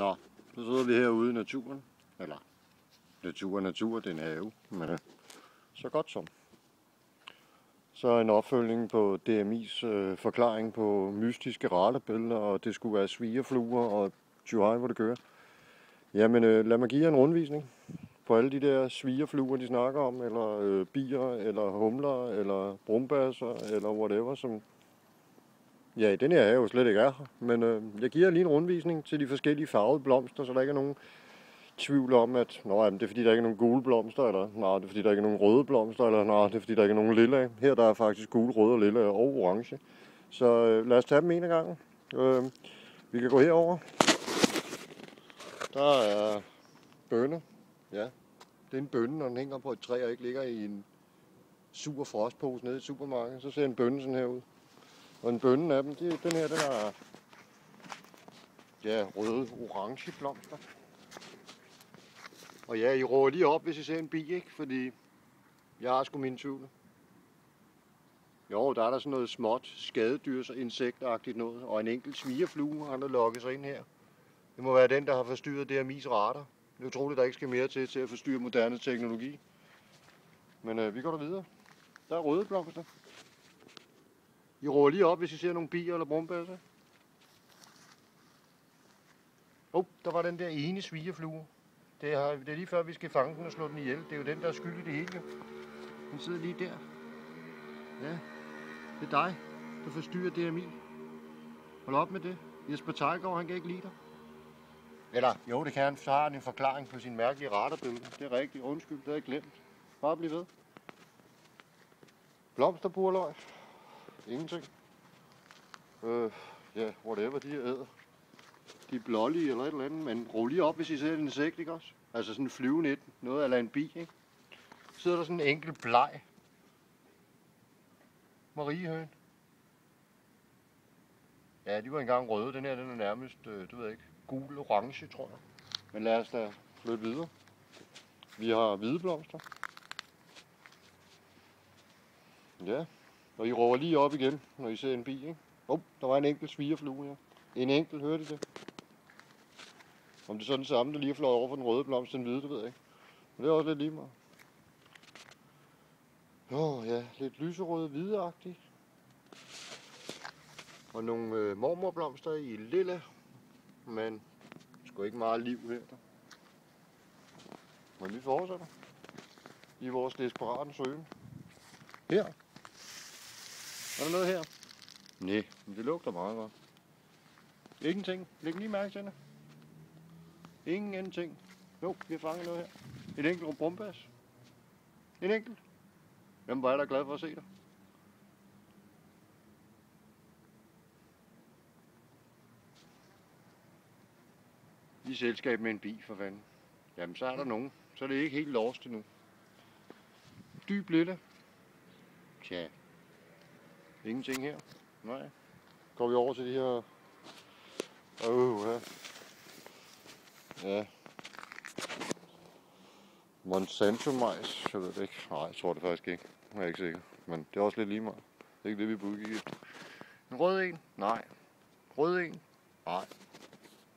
Nå, så sidder vi herude i naturen. Eller, natur, det er en have, men så godt som. Så en opfølgning på DMI's forklaring på mystiske radarbilleder, og det skulle være svigerfluer og tjuhej, hvor det kører. Jamen, lad mig give jer en rundvisning på alle de der svigerfluer, de snakker om, eller bier, eller humler, eller brumbasser, eller whatever, som ja, i den her have jo slet ikke er her. Men jeg giver jer lige en rundvisning til de forskellige farvede blomster, så der ikke er nogen tvivl om, at det er fordi, der ikke er nogen gule blomster, eller nej, det er fordi, der ikke er nogen røde blomster, eller nej, det er fordi, der ikke er nogen lilla. Her der er faktisk gule, røde og lilla og orange. Så lad os tage dem en af gangen. Vi kan gå herover. Der er bønne. Ja, det er en bønne, når den hænger på et træ og ikke ligger i en sur frostpose nede i supermarkedet. Så ser en bønne sådan her ud. Og en bønne af dem, den her, den er ja, røde, orange blomster. Og ja, I råber lige op, hvis I ser en bi, ikke? Fordi jeg har sgu mine tvivl. Jo, der er der sådan noget småt, skadedyrs- og insektagtigt noget. Og en enkelt svigerflue, han har lukket sig ind her. Det må være den, der har forstyrret DMI's radar. Det er utroligt, der ikke skal mere til at forstyrre moderne teknologi. Men vi går der videre. Der er røde blomster. I råber lige op, hvis I ser nogle bier eller brumbasser. Der var den der ene svigerflue. Det er lige før, vi skal fange den og slå den ihjel. Det er jo den, der er skyld i det hele. Den sidder lige der. Ja, det er dig, der forstyrrer DMI. Hold op med det. Jesper Theilgaard, han kan ikke lide dig. Eller, jo, det kan han. Så har han en forklaring på sin mærkelige radarbillede. Det er rigtigt. Undskyld, det har jeg glemt. Bare bliv ved. Blomsterburløg. Ingenting. Ja, whatever de æder. De er blålige eller et eller andet, men ro lige op, hvis I ser en insekt, ikke også? Altså sådan en flyvende et, noget eller en bi, ikke? Så sidder der sådan en enkelt bleg mariehøn. Ja, de var engang røde. Den her, den er nærmest, det ved jeg ikke, gul-orange, tror jeg. Men lad os da flytte videre. Vi har hvide blomster. Ja, og I råber lige op igen, når I ser en bi, ikke? Der var en enkelt svigerflue her. En enkelt, hørte I det? Om det er sådan det samme, der lige er fløjet over for den røde blomst, den hvide, det ved jeg ikke. Men det er også lidt lige meget. Ja, lidt lyserøde, hvideagtige. Og nogle mormorblomster i lilla, men sgu ikke meget liv her. Men vi fortsætter i vores desperate søgen. Her. Er der noget her? Nej, men det lugter meget godt. Ingenting. Læg lige mærke til det. Ingenting. Jo, vi har fanget noget her. Et enkelt brumbas. En enkelt. Hvem var jeg da glad for at se dig? I selskab med en bi, for fanden. Jamen, så er der nogen. Så er det ikke helt lost endnu. Dyb lille. Tja. Ingenting her. Nej. Går vi over til de her. Ja. Monsanto majs. Jeg ved det ikke. Nej, jeg tror det faktisk ikke. Jeg er ikke sikker. Men det er også lidt lige meget. Det er ikke det, vi burde give. En rød en? Nej. Rød en? Nej.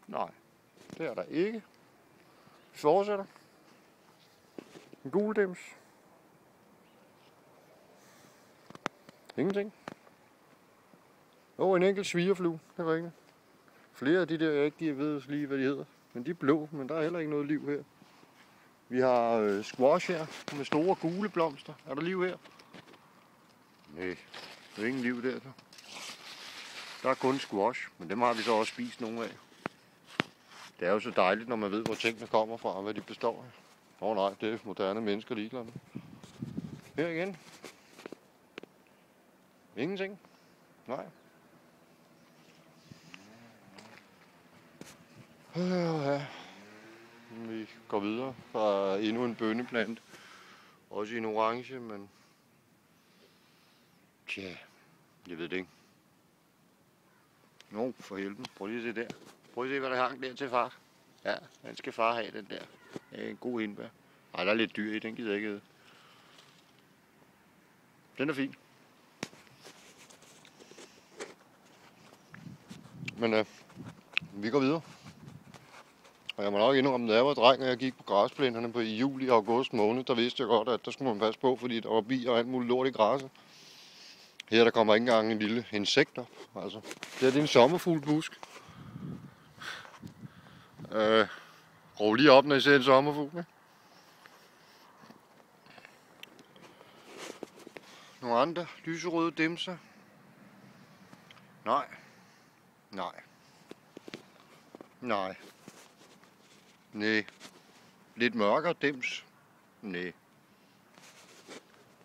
Nej. Det er der ikke. Vi fortsætter. En gul dims. Ingenting. En enkelt svigerflue. Det er rigtigt. Flere af de der, jeg ikke ved lige, hvad de hedder. Men de er blå, men der er heller ikke noget liv her. Vi har squash her med store gule blomster. Er der liv her? Nej, der er ingen liv der. Der er kun squash, men dem har vi så også spist nogle af. Det er jo så dejligt, når man ved, hvor tingene kommer fra og hvad de består af. Nej, det er moderne mennesker ligeglade med. Her igen. Ingenting. Nej. Ja. Vi går videre fra endnu en bønneplant. Også i en orange, men tja, jeg ved det ikke. For helvede. Prøv lige at se der. Prøv at se, hvad der hang der til far. Ja, den skal far have, den der. Det er en god hindbær. Ej, der er lidt dyr i, den gider jeg ikke æde. Den er fin. Men vi går videre. Og jeg må nok indrømme, da jeg var dreng, og jeg gik på græsplænerne i juli og august måned, der vidste jeg godt, at der skulle man passe på, fordi der var bier og alt muligt lort i græsset. Her der kommer ikke engang en lille insekt op. Altså, det er en sommerfuglbusk. Råb lige op, når I ser en sommerfugl. Ikke? Nogle andre lyserøde dimser. Nej. Nej. Lidt mørkere dims. Nej.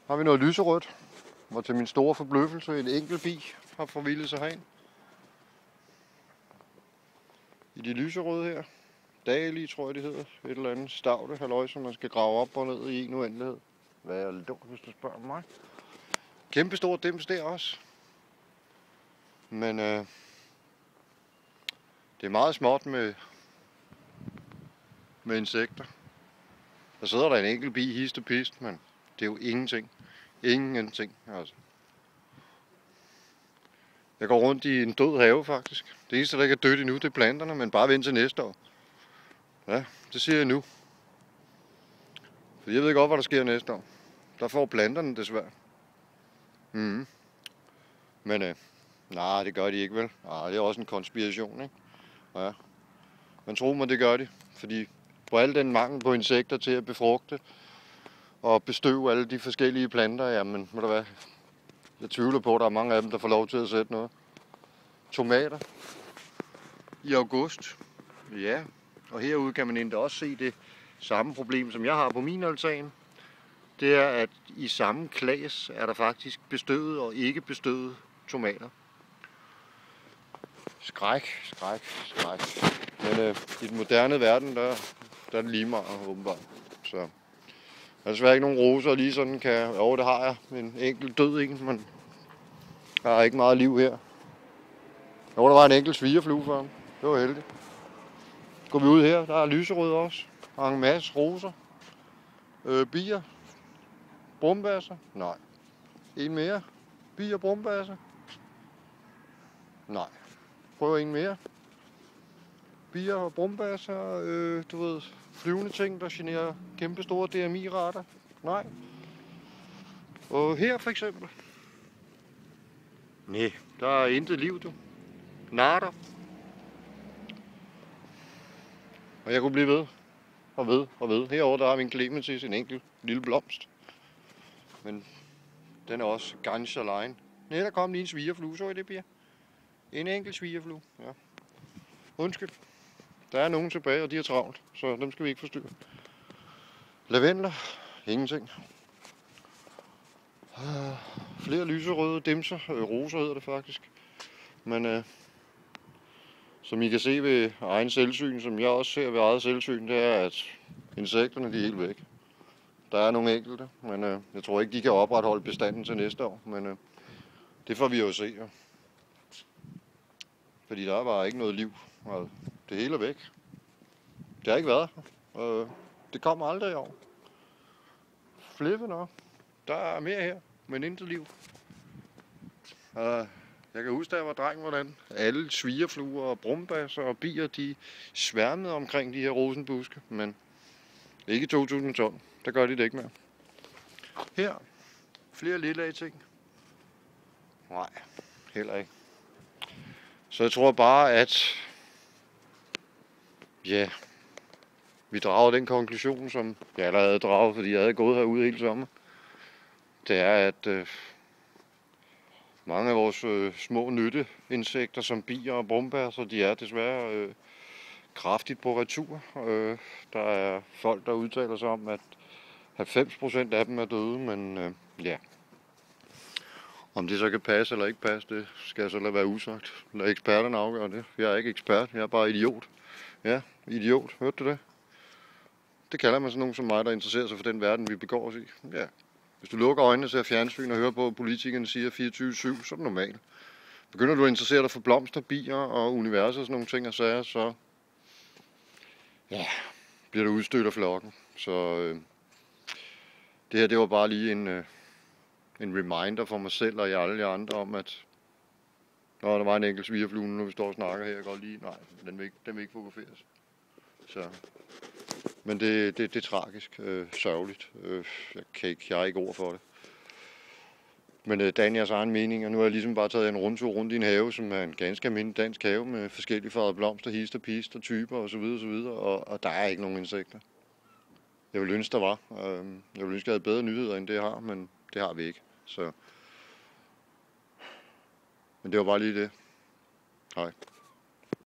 Har vi noget lyserødt? Og til min store forbløffelse, en enkelt bi har forvildet sig herind. I de lyserøde her. Dali, tror jeg det hedder. Et eller andet stavte halløj, som man skal grave op og ned i en uendelighed. Hvad er det dumt, hvis du spørger mig? Kæmpe stor dims der også. Men det er meget småt med insekter. Der sidder der en enkelt bi hist og pist, men det er jo ingenting. Ingenting, altså. Jeg går rundt i en død have, faktisk. Det eneste, der ikke er dødt endnu, det er planterne, men bare vent til næste år. Ja, det siger jeg nu. For jeg ved godt, hvad der sker næste år. Der får planterne desværre. Men nej, det gør de ikke, vel? Nej, det er også en konspiration, ikke? Ja. Men tro mig, det gør de. Fordi på al den mangel på insekter til at befrugte og bestøve alle de forskellige planter, jamen, må der være. Jeg tvivler på, at der er mange af dem, der får lov til at sætte noget. Tomater i august. Ja, og herude kan man endda også se det samme problem, som jeg har på min altan. Det er, at i samme klasse er der faktisk bestøvet og ikke bestøvet tomater. Skræk. Men i den moderne verden, der er det lige meget, åbenbart. Så der er desværre ikke nogen roser, lige sådan kan. Jo, det har jeg. En enkelt død, ikke? Men der er ikke meget liv her. Jo, der var en enkelt svigerflue for ham. Det var heldigt. Går vi ud her, der er lyserød også. Der er en masse roser. Bier. Brumbasser? Nej. En mere. Bier, brumbasser? Nej. Prøv en mere. Bier og brumbasser, du ved, flyvende ting, der genererer kæmpe store DMI-rater? Nej. Og her for eksempel? Nej, der er intet liv, du. Natter. Og jeg kunne blive ved. Og ved. Herovre der har vi en clematis, en enkelt lille blomst. Men den er også ganske alene. Nej, der kom lige en svigerflue, så I det, Pia? En enkelt svigerflue, ja. Undskyld. Der er nogen tilbage, og de er travlt, så dem skal vi ikke forstyrre. Lavendler. Ingenting. Flere lyserøde dimser. Roser hedder det faktisk. Men som I kan se ved egen selvsyn, som jeg også ser ved eget selvsyn, det er, at insekterne de er helt væk. Der er nogle enkelte, men jeg tror ikke, de kan opretholde bestanden til næste år. Men det får vi jo se. Ja. Fordi der er bare ikke noget liv. Og det hele er væk. Det har ikke været her. Det kommer aldrig i år. Flippe nok. Der er mere her, men intet liv. Jeg kan huske, da jeg var dreng, hvordan alle svigerfluer og brumbasser og bier, de sværmede omkring de her rosenbuske. Men ikke i 2012. Der gør de det ikke mere. Her. Flere lille ting. Nej, heller ikke. Så jeg tror bare, at ja, vi drager den konklusion, som jeg allerede havde draget, fordi jeg havde gået herude hele sommer. Det er, at mange af vores små nytteinsekter, som bier og brumbasser, de er desværre kraftigt på retur. Der er folk, der udtaler sig om, at 90% af dem er døde, men ja. Om det så kan passe eller ikke passe, det skal jeg så lade være usagt. Lad eksperterne afgøre det. Jeg er ikke ekspert, jeg er bare idiot. Ja, idiot. Hørte du det? Det kalder man sådan nogen som mig, der interesserer sig for den verden, vi begår os i. Ja. Hvis du lukker øjnene og ser fjernsyn og hører på, at politikerne siger 24/7, så er det normalt. Begynder du at interessere dig for blomster, bier og universet og sådan nogle ting og sager, så ja, bliver du udstødt af flokken. Så det her, det var bare lige en reminder for mig selv og alle jer andre om, at der var en enkelt svigerflue, når vi står og snakker her, jeg går lige, nej, den vil ikke fotograferes. Så. Men det er tragisk, sørgeligt. Jeg har ikke ord for det. Men det er jeres egen mening, og nu har jeg ligesom bare taget en rundtur rundt i en have, som er en ganske almindelig dansk have med forskellige farvede blomster, hist og pist og typer osv. Og der er ikke nogen insekter. Jeg ville ønske, der var. Jeg ville ønske, jeg havde bedre nyheder, end det jeg har, men det har vi ikke. Så. Men det var bare lige det. Hej.